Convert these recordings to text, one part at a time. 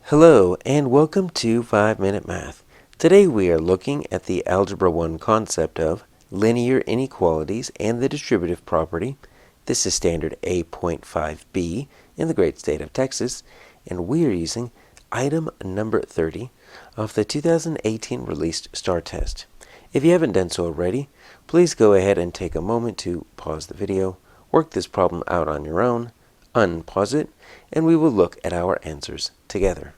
Hello and welcome to 5-Minute Math. Today we are looking at the Algebra 1 concept of linear inequalities and the distributive property. This is standard A.5B in the great state of Texas, and we are using item number 30 of the 2018 released STAAR test. If you haven't done so already, please go ahead and take a moment to pause the video, work this problem out on your own, unpause it, and we will look at our answers together.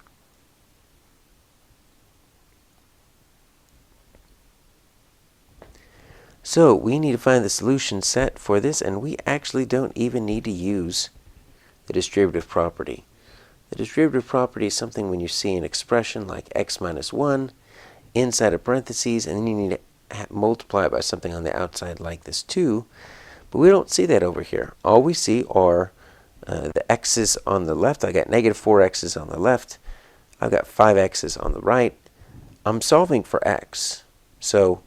So we need to find the solution set for this, and we actually don't even need to use the distributive property. The distributive property is something when you see an expression like x minus 1 inside of parentheses, and then you need to multiply it by something on the outside like this 2, but we don't see that over here. All we see are the x's on the left. I got negative 4x's on the left. I've got 5x's on the right. I'm solving for x, so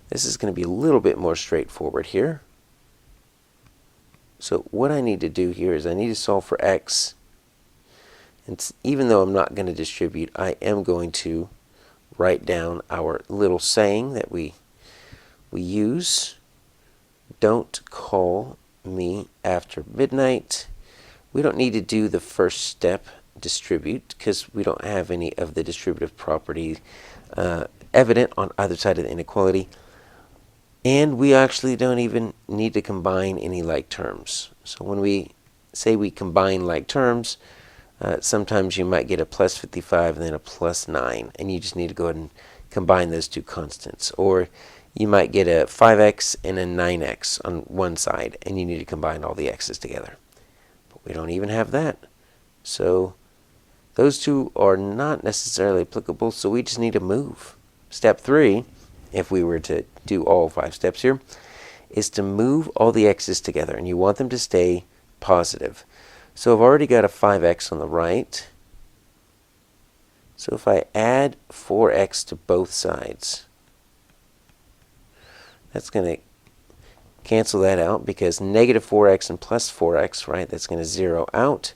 this is going to be a little bit more straightforward here. So what I need to do here is I need to solve for x. And even though I'm not going to distribute, I am going to write down our little saying that we use. Don't call me after midnight. We don't need to do the first step, distribute, because we don't have any of the distributive property evident on either side of the inequality. And we actually don't even need to combine any like terms. So when we say we combine like terms, sometimes you might get a plus 55 and then a plus 9, and you just need to go ahead and combine those two constants. Or you might get a 5x and a 9x on one side, and you need to combine all the x's together. But we don't even have that. So those two are not necessarily applicable, so we just need to move. Step 3, if we were to do all 5 steps here, is to move all the x's together, and you want them to stay positive. So I've already got a 5x on the right. So if I add 4x to both sides, that's going to cancel that out because negative 4x and plus 4x, right, that's going to zero out.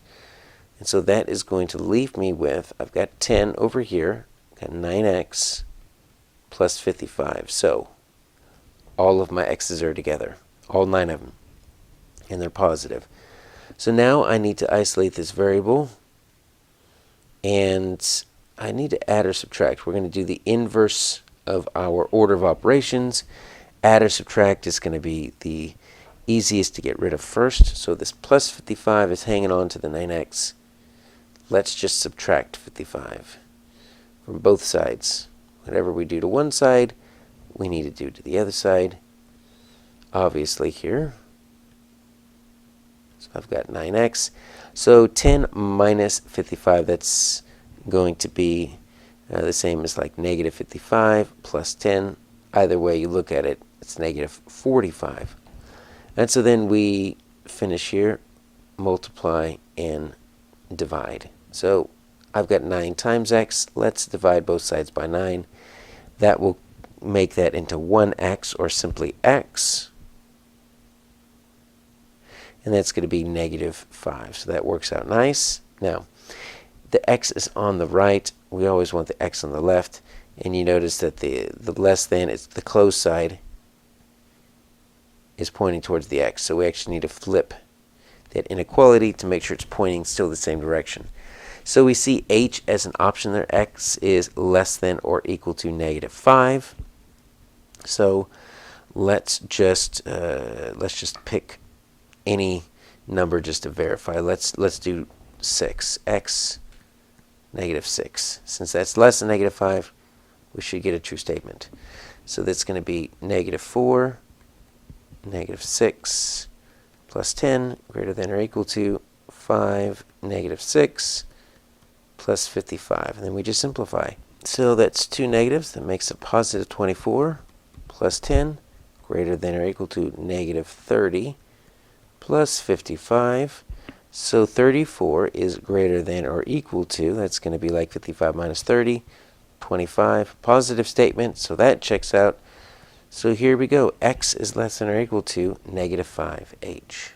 And so that is going to leave me with, I've got 10 over here, got 9x plus 55. So all of my x's are together, all 9 of them, and they're positive. So now I need to isolate this variable, and I need to add or subtract. We're going to do the inverse of our order of operations. Add or subtract is going to be the easiest to get rid of first. So this plus 55 is hanging on to the 9x. Let's just subtract 55 from both sides. Whatever we do to one side, we need to do to the other side. Obviously here. So I've got 9x. So 10 minus 55, that's going to be the same as like negative 55 plus 10. Either way you look at it, it's negative 45. And so then we finish here, multiply and divide. So I've got 9 times x. Let's divide both sides by 9. That will make that into 1x, or simply x. And that's going to be negative 5. So that works out nice. Now, the x is on the right. We always want the x on the left. And you notice that the less than, it's the closed side, is pointing towards the x. So we actually need to flip that inequality to make sure it's pointing still the same direction. So we see h as an option there. X is less than or equal to negative 5. So let's just pick any number just to verify. Let's do 6. X negative 6. Since that's less than negative 5, we should get a true statement. So that's going to be negative 4, negative 6, plus 10 greater than or equal to 5, negative 6, plus 55. And then we just simplify. So that's 2 negatives. That makes a positive 24, plus 10 greater than or equal to negative 30, plus 55. So 34 is greater than or equal to, that's going to be like 55 minus 30, 25. Positive statement, so that checks out. So here we go. X is less than or equal to negative 5h.